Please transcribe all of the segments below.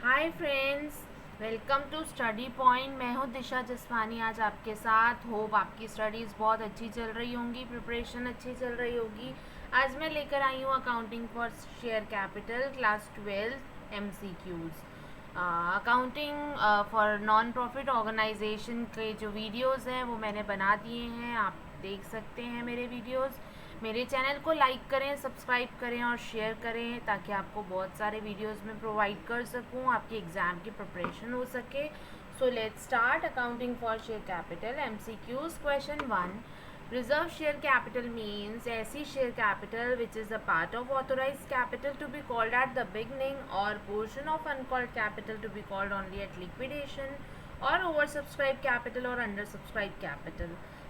Hi friends, welcome to study point. मैं हूँ दिशा जसवानी आज आपके साथ। होप आपकी स्टडीज़ बहुत अच्छी चल रही होंगी, प्रिपरेशन अच्छी चल रही होगी। आज मैं लेकर आई हूँ accounting for share capital class 12 MCQs। Accounting for non profit organization के जो वीडियोस हैं वो मैंने बना दिए हैं, आप देख सकते हैं मेरे वीडियोस। मेरे चैनल को लाइक करें, सब्सक्राइब करें और शेयर करें ताकि आपको बहुत सारे वीडियोस में प्रोवाइड कर सकूं, आपकी एग्ज़ाम की प्रिपरेशन हो सके। So let's start. Accounting for share capital MCQs। Question 1, reserve share capital means ऐसी share capital which is a part of authorise capital to be called at the beginning और portion of uncalled capital to be called only at liquidation or oversubscribed capital or undersubscribed capital.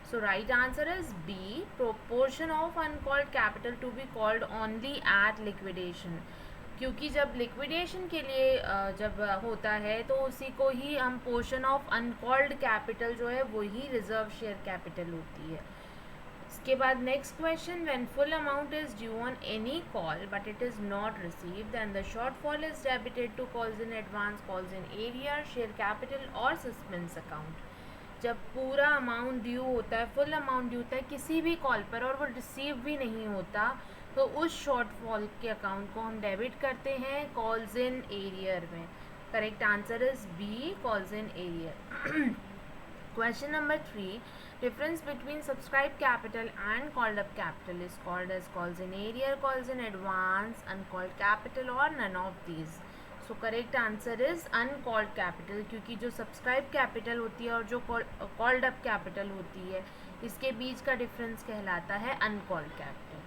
So right answer is B, proportion of uncalled capital to be called only at liquidation. क्योंकि जब liquidation के लिए जब होता है तो उसी को ही हम पोर्शन ऑफ अनकॉल्ड कैपिटल जो है वही रिजर्व शेयर कैपिटल होती है। इसके बाद next question, when full amount is due on any call but it is not received then the shortfall is debited to calls in advance, calls in arrear, share capital और suspense account. जब पूरा amount due होता है, full amount due होता है किसी भी call पर और वो रिसीव भी नहीं होता तो उस शॉर्टफॉल के अकाउंट को हम डेबिट करते हैं कॉल्स इन एरियर में। Correct answer is B, calls in arrear. Question number 3, difference between subscribed capital and called up capital is called as calls in arrear, calls in advance, uncalled capital or none of these. So correct answer is uncalled capital, क्योंकि जो subscribed capital होती है और जो called up capital होती है इसके बीच का difference कहलाता है uncalled capital.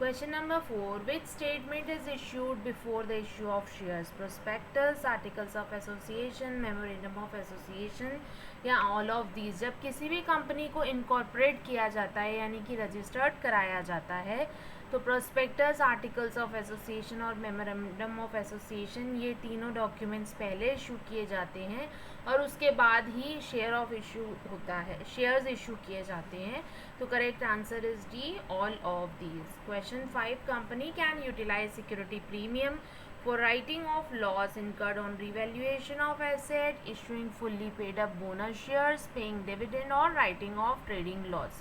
Question number 4, which statement is issued before the issue of shares? Prospectus, articles of association, memorandum of association या all of these। जब किसी भी कंपनी को इनकॉर्पोरेट किया जाता है यानी कि रजिस्टर्ड कराया जाता है तो प्रोस्पेक्टस, आर्टिकल्स ऑफ एसोसिएशन और मेमोरेंडम ऑफ एसोसिएशन ये तीनों डॉक्यूमेंट्स पहले इशू किए जाते हैं और उसके बाद ही शेयर ऑफ इशू होता है, शेयर्स इशू किए जाते हैं। तो correct answer is D, all of these. Question 5, company can utilize security premium for writing off loss incurred on revaluation of asset, issuing fully paid up bonus shares, paying dividend or writing off trading loss.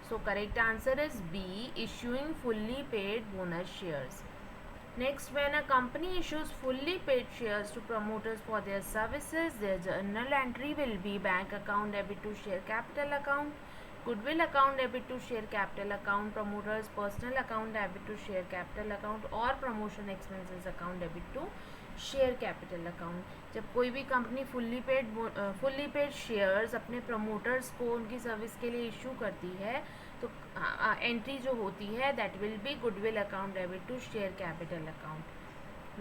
So correct answer is B, issuing fully paid bonus shares. Next, when a company issues fully paid shares to promoters for their services, their journal entry will be bank account debit to share capital account, goodwill account debit to share capital account, promoters personal account debit to share capital account और promotion expenses account debit to share capital account. जब कोई भी company fully paid shares अपने promoters को उनकी service के लिए issue करती है तो एंट्री जो होती है that will be goodwill account debit to share capital account.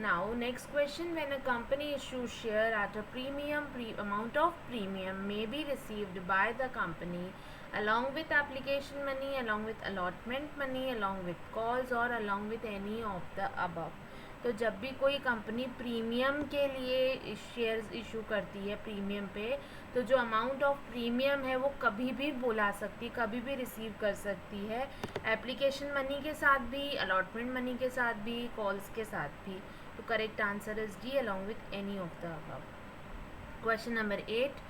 Now next question, when a company issues share at a premium, amount of premium may be received by the company along with application money, along with allotment money, along with calls or along with any of the above। तो जब भी कोई company premium के लिए shares issue करती है premium पे तो जो अमाउंट ऑफ प्रीमियम है वो कभी भी बुला सकती, कभी भी रिसीव कर सकती है, एप्लीकेशन मनी के साथ भी, अलॉटमेंट मनी के साथ भी, कॉल्स के साथ भी। तो correct answer is D, along with any of the above. Question number 8,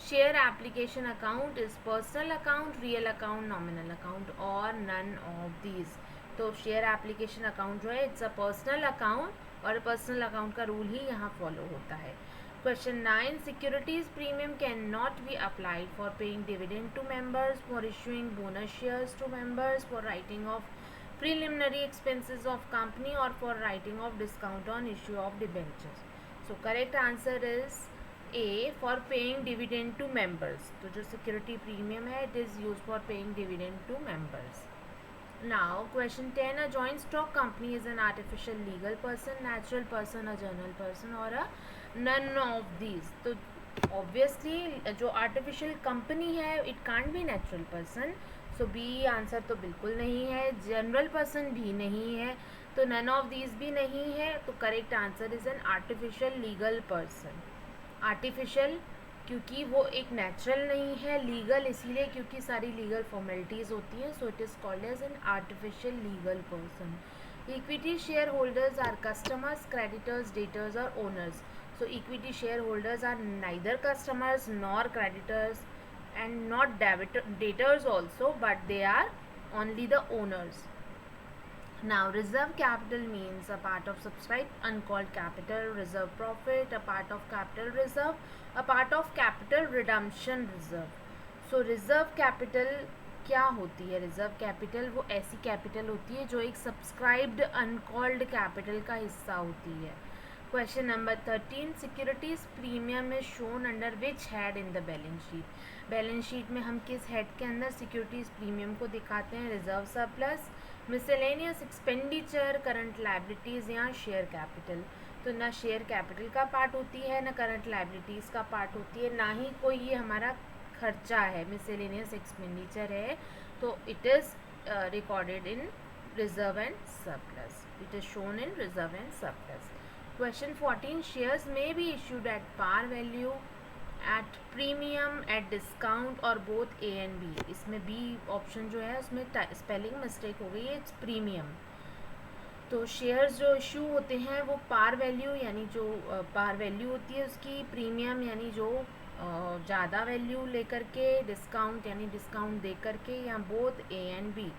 share application account is personal account, real account, nominal account और नन ऑफ दीज। तो शेयर एप्लीकेशन अकाउंट जो है इट्स अ पर्सनल अकाउंट और personal account का rule ही यहाँ follow होता है। Question 9, securities premium can not be applied for paying dividend to members, for issuing bonus shares to members, for writing of preliminary expenses of company or for writing of discount on issue of debentures. So correct answer is A, for paying dividend to members। तो जो security premium है it is used for paying dividend to members। Now question 10, a joint stock company is an artificial legal person, natural person, a journal person or a none of these। तो obviously जो artificial company है it can't be natural person, so B answer तो बिल्कुल नहीं है, general person भी नहीं है, तो नन ऑफ दीज भी नहीं है। तो correct answer is an artificial legal person. Artificial क्योंकि वो एक नेचुरल नहीं है, लीगल इसीलिए क्योंकि सारी लीगल फॉर्मेलिटीज़ होती हैं, so it is called as an artificial legal person. Equity share holders are customers, creditors, debtors और owners. So equity shareholders are neither customers nor creditors and not debtors also, but they are only the owners. Now, reserve capital means a part of subscribed uncalled capital, reserve profit, a part of capital reserve, a part of capital redemption reserve. So, reserve capital क्या होती है? Reserve capital वो ऐसी capital होती है जो एक subscribed uncalled capital का हिस्सा होती है. Question number 13, securities premium is shown under which head in the balance sheet. Balance sheet में हम किस हेड के अंदर सिक्योरिटीज प्रीमियम को दिखाते हैं? Reserve surplus, miscellaneous expenditure, current liabilities या शेयर कैपिटल. तो ना शेयर कैपिटल का पार्ट होती है, ना करंट लायबिलिटीज़ का पार्ट होती है, ना ही कोई ये हमारा खर्चा है, मिसलेनियस एक्सपेंडिचर है. तो it is recorded in reserve and surplus. It is shown in reserve and surplus. Question 14, shares में be issued at par value, at premium, at discount और बोथ ए एंड बी. इसमें B option जो है उसमें spelling mistake हो गई है, it's premium. तो शेयर्स जो इशू होते हैं वो पार वैल्यू यानी जो पार वैल्यू होती है उसकी, प्रीमियम यानी जो ज़्यादा वैल्यू लेकर के, डिस्काउंट यानी डिस्काउंट दे करके, या बोथ ए एंड बी.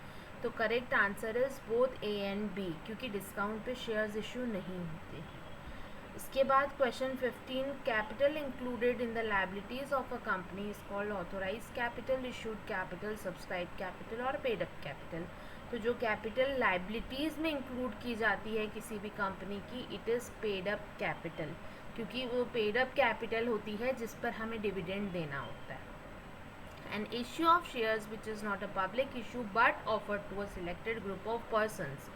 तो correct answer is both A and B, क्योंकि डिस्काउंट पे शेयर्स इशू नहीं होते. इसके बाद question 15, capital included in the liabilities of a company is called authorise capital, issued capital, subscribe capital और paid up capital. तो जो कैपिटल लायबिलिटीज़ में इंक्लूड की जाती है किसी भी कंपनी की, it is paid up capital, क्योंकि वो पेड अप कैपिटल होती है जिस पर हमें डिविडेंड देना होता है. An issue of shares which is not a public issue but offered to a selected group of persons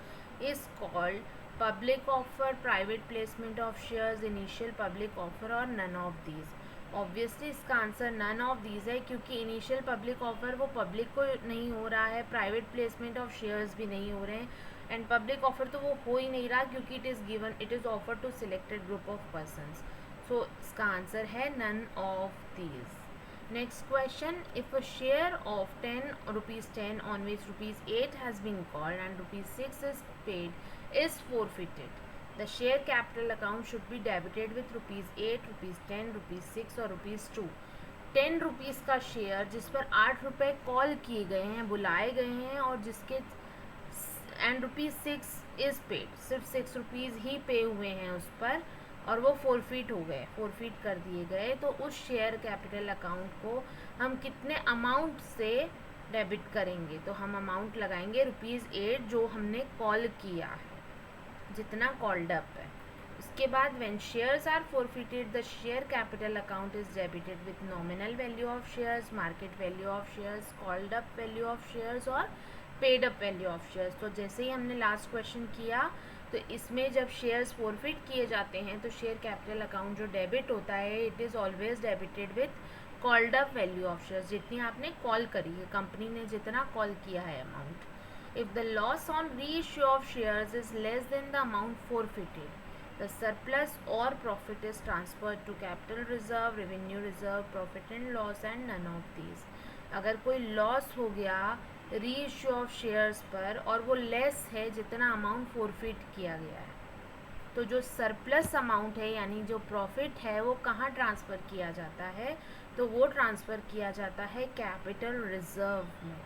is called public offer, private placement of shares, initial public offer और none of these. Obviously इसका answer none of these है, क्योंकि initial public offer वो public को नहीं हो रहा है, प्राइवेट प्लेसमेंट ऑफ शेयर्स भी नहीं हो रहे हैं, एंड पब्लिक ऑफर तो वो हो ही नहीं रहा क्योंकि it is given, it is offer to selected group of persons. So इसका आंसर है none of these. Next question, if a share of 10 rupees 10 on which rupees 8 has been called and rupees 6 is paid is forfeited, the share capital account should be debited with rupees 8, rupees 10, rupees 6 और rupees 2. 10 rupees का share जिस पर 8 रुपये call किए गए हैं, बुलाए गए हैं, और जिसके एंड रुपीज़ 6 इज़ पेड, सिर्फ 6 रुपीज़ ही पे हुए हैं उस पर, और वो फोरफिट हो गए, फोरफिट कर दिए गए. तो उस शेयर कैपिटल अकाउंट को हम कितने अमाउंट से डेबिट करेंगे? तो हम अमाउंट लगाएंगे रुपीज़ 8 जो हमने कॉल किया है, जितना कॉल्ड अप है. उसके बाद when shares are forfeited the share capital account is debited with nominal value of shares, market value of shares, called up value of shares और paid up value of shares. तो जैसे ही हमने last question किया, तो इसमें जब shares forfeit किए जाते हैं तो शेयर कैपिटल अकाउंट जो डेबिट होता है, it is always debited with called up value of shares, जितनी आपने कॉल करी है, कंपनी ने जितना कॉल किया है amount. If the loss on reissue of shares is less than the amount forfeited, the surplus और profit is transferred to capital reserve, revenue reserve, profit and loss and none of these. अगर कोई loss हो गया री issue of shares पर और वो less है जितना अमाउंट फोरफिट किया गया है, तो जो सरप्लस अमाउंट है यानी जो प्रॉफिट है वो कहाँ ट्रांसफ़र किया जाता है? तो वो ट्रांसफ़र किया जाता है कैपिटल रिजर्व में,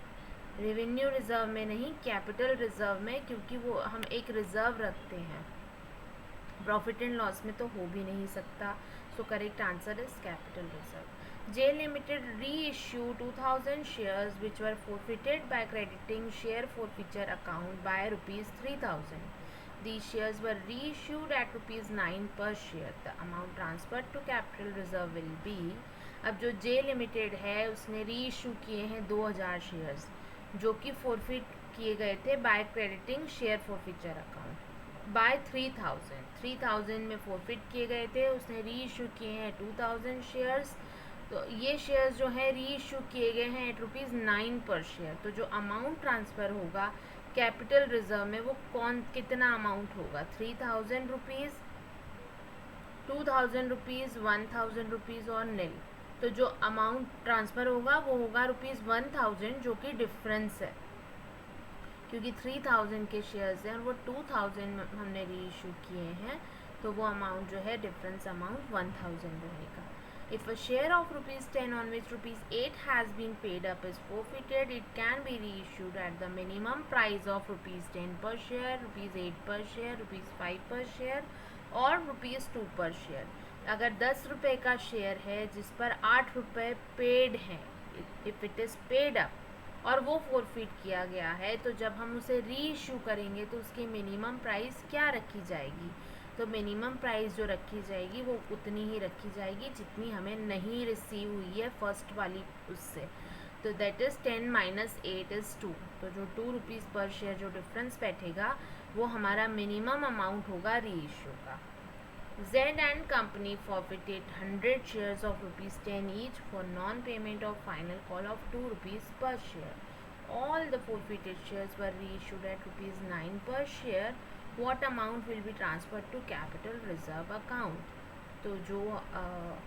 रेवेन्यू रिजर्व में नहीं, कैपिटल रिजर्व में, क्योंकि वो हम एक रिजर्व रखते हैं. प्रॉफिट एंड लॉस में तो हो भी नहीं सकता. So correct answer is capital reserve. J Limited reissued 2000 shares which were forfeited by crediting share forfeiture account by rupees 3000. These shares were reissued at rupees 9 per share. The amount transferred to capital reserve will be. अब जो J Limited है उसने reissue किए हैं 2000 shares जो कि forfeit किए गए थे by crediting share forfeiture account by 3000 में फोरफिट किए गए थे. उसने रीइशू किए हैं 2000 शेयर्स. तो ये शेयर्स जो है री इशू किए गए हैं एट रुपीज़ 9 पर शेयर. तो जो अमाउंट ट्रांसफ़र होगा कैपिटल रिजर्व में वो कितना अमाउंट होगा? 3000 रुपीज़, 2000 रुपीज़, 1000 रुपीज़ और नील. तो जो अमाउंट ट्रांसफ़र होगा वो होगा रुपीज़ 1000, जो कि डिफरेंस है क्योंकि 3000 के शेयर्स हैं और वो 2000 हमने री इशू किए हैं. तो वो अमाउंट जो है डिफरेंस अमाउंट 1000 रहेगा. If a share of ₹10 on which ₹8 has been paid up is forfeited, it can be reissued at the minimum price of ₹10 per share, ₹8 per share, ₹5 per share और ₹2 per share. अगर 10 रुपये का share है जिस पर 8 रुपये paid हैं, if it is paid up और वो फोरफिट किया गया है, तो जब हम उसे री इशू करेंगे तो उसकी मिनिमम प्राइस क्या रखी जाएगी? तो मिनिमम प्राइस जो रखी जाएगी वो उतनी ही रखी जाएगी जितनी हमें नहीं रिसीव हुई है फर्स्ट वाली उससे. तो दैट इज़ 10 - 8 इज़ 2. तो जो ₹2 पर शेयर जो डिफरेंस बैठेगा वो हमारा मिनिमम अमाउंट होगा री इशू का. Z and company forfeited 100 shares of ₹10 each for non-payment of final call of ₹2 per share. All the forfeited shares were reissued at ₹9 per share. What amount will be transferred to capital reserve account? तो जो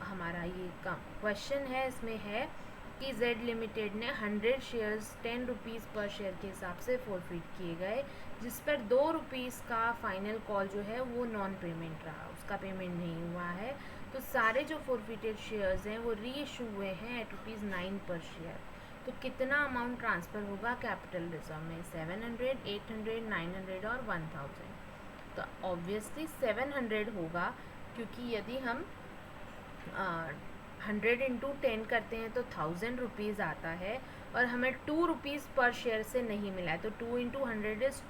हमारा ये question है इसमें है कि Z limited ने 100 shares ₹10 पर शेयर के हिसाब से फोरफिट किए गए, जिस पर ₹2 का फाइनल कॉल जो है वो नॉन पेमेंट रहा, उसका पेमेंट नहीं हुआ है. तो सारे जो फोरफिटेड शेयर्स हैं वो री इशू हुए हैं एट ₹9 पर शेयर. तो कितना अमाउंट ट्रांसफ़र होगा कैपिटल रिजर्व में? 700, 800, 900 और 1000. तो ऑब्वियसली 700 होगा, क्योंकि यदि हम 100 × 10 करते हैं तो ₹1000 आता है और हमें ₹2 पर शेयर से नहीं मिला है. तो 2 × 100 इज़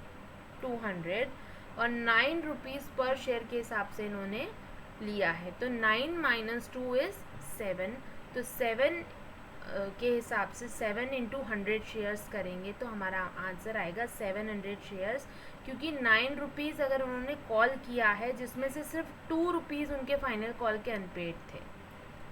200 और ₹9 पर शेयर के हिसाब से इन्होंने लिया है. तो 9 - 2 इज़ 7. तो 7 के हिसाब से 7 × 100 शेयर्स करेंगे तो हमारा आंसर आएगा 700 शेयर्स, क्योंकि ₹9 अगर उन्होंने कॉल किया है जिसमें से सिर्फ ₹2 उनके फाइनल कॉल के अनपेड थे,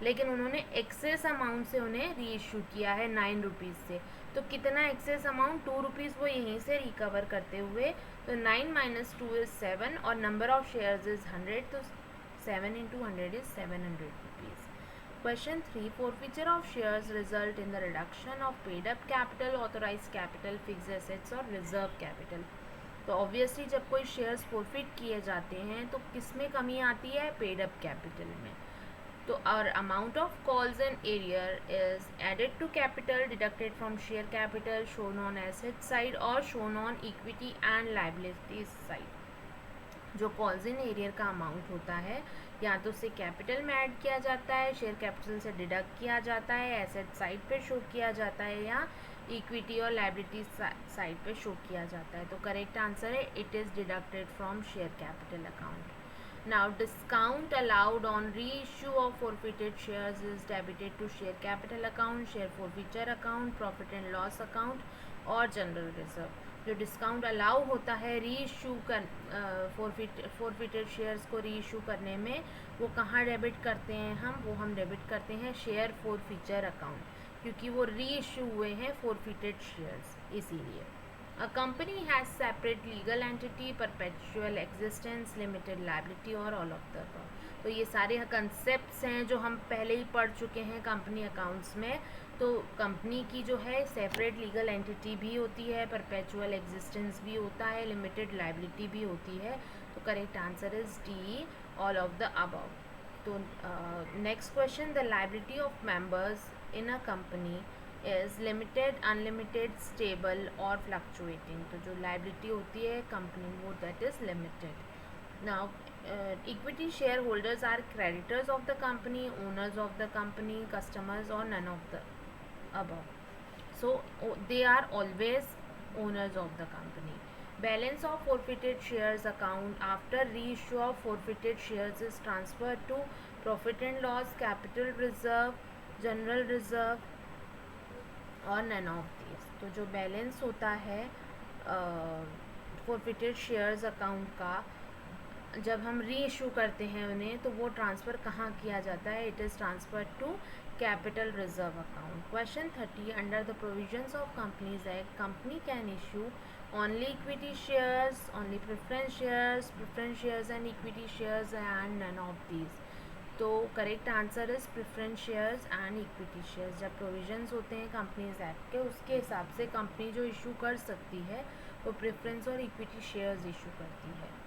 लेकिन उन्होंने एक्सेस अमाउंट से उन्हें री इशू किया है ₹9 से. तो कितना एक्सेस अमाउंट? ₹2 वो यहीं से रिकवर करते हुए. तो 9 - 2 इज़ 7 और नंबर ऑफ शेयर्स इज़ 100. तो 7 × 100 is ₹700. Question 3. Forfeiture of shares result in the reduction of paid up capital, authorized capital, fixed assets और reserve capital. तो ऑब्वियसली जब कोई शेयर्स फोरफिट किए जाते हैं तो किस में कमी आती है? पेड अप कैपिटल में. तो और amount of calls and arrear is added to capital, deducted from share capital, shown on asset side और shown on equity and liabilities side. जो कॉल्स इन एरियर का अमाउंट होता है या तो उसे कैपिटल में ऐड किया जाता है, शेयर कैपिटल से डिडक्ट किया जाता है, एसेट साइड पे शो किया जाता है या इक्विटी और लायबिलिटी साइड पे शो किया जाता है. तो करेक्ट आंसर है it is deducted from share capital account. Now discount allowed on reissue of forfeited shares is debited to share capital account, share forfeiture account, profit and loss account और general reserve. जो discount allow होता है री issue कर forfeited shares को री issue करने में, वो कहाँ डेबिट करते हैं वो हम डेबिट करते हैं शेयर फोरफिचर अकाउंट, क्योंकि वो री इशू हुए हैं फोरफिटेड शेयर्स इसीलिए. A company has separate legal entity, perpetual existence, limited liability और all of the above. तो ये सारे कंसेप्ट्स हैं जो हम पहले ही पढ़ चुके हैं कंपनी अकाउंट्स में. तो कंपनी की जो है सेपरेट लीगल एंटिटी भी होती है, परपेचुअल एग्जिस्टेंस भी होता है, लिमिटेड लायबिलिटी भी होती है. तो correct answer is D, all of the above. तो next question, the liability of members in a company is limited, unlimited, stable और फ्लक्चुएटिंग. तो जो लायबिलिटी होती है कंपनी वो that is limited. Now equity share holders are creditors of the company, owners of the company, customers और none of the above. So they are always owners of the company. Balance of forfeited shares account after reissue of forfeited shares is transferred to profit and loss, capital reserve, general reserve और none of these. तो जो balance होता है forfeited shares account का, जब हम री issue करते हैं उन्हें तो वो ट्रांसफ़र कहाँ किया जाता है? It is transfer to capital reserve account. Question 30. Under the provisions of companies act, company can issue only equity shares, only preference shares and equity shares and none of these. तो correct answer is preference shares and equity shares. जब provisions होते हैं companies act के, उसके हिसाब से company जो issue कर सकती है वो प्रेफरेंस और इक्विटी शेयर्स इशू करती है.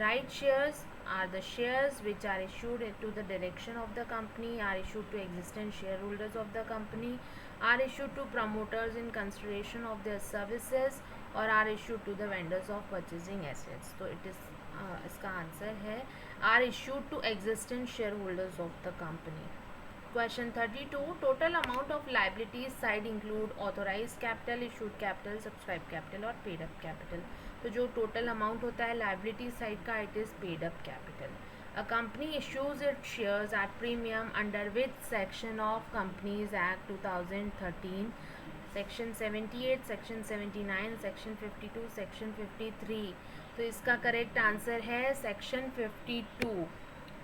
Right shares are the shares which are issued to the direction of the company, are issued to existing shareholders of the company, are issued to promoters in consideration of their services, और are issued to the vendors of purchasing assets. तो it is इसका answer है are issued to existing shareholders of the company. Question 32. Total amount of liabilities side include authorized capital, issued capital, subscribed capital और paid up capital. तो जो total amount होता है liability side का it is paid up capital. A company issues its shares at premium under which section of Companies Act 2013? Section 78, Section 79, Section 52, Section 53. तो इसका correct answer है Section 52.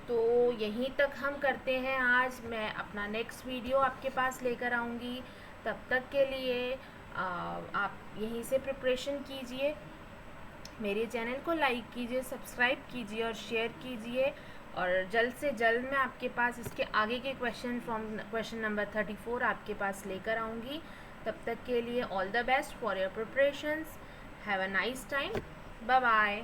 तो यहीं तक हम करते हैं आज. मैं अपना नेक्स्ट वीडियो आपके पास लेकर आऊँगी. तब तक के लिए आप यहीं से प्रिपरेशन कीजिए. मेरे चैनल को लाइक कीजिए, सब्सक्राइब कीजिए और शेयर कीजिए. और जल्द से जल्द मैं आपके पास इसके आगे के क्वेश्चन नंबर 34 आपके पास लेकर आऊँगी. तब तक के लिए all the best for your preparations. Have a nice time. Bye bye.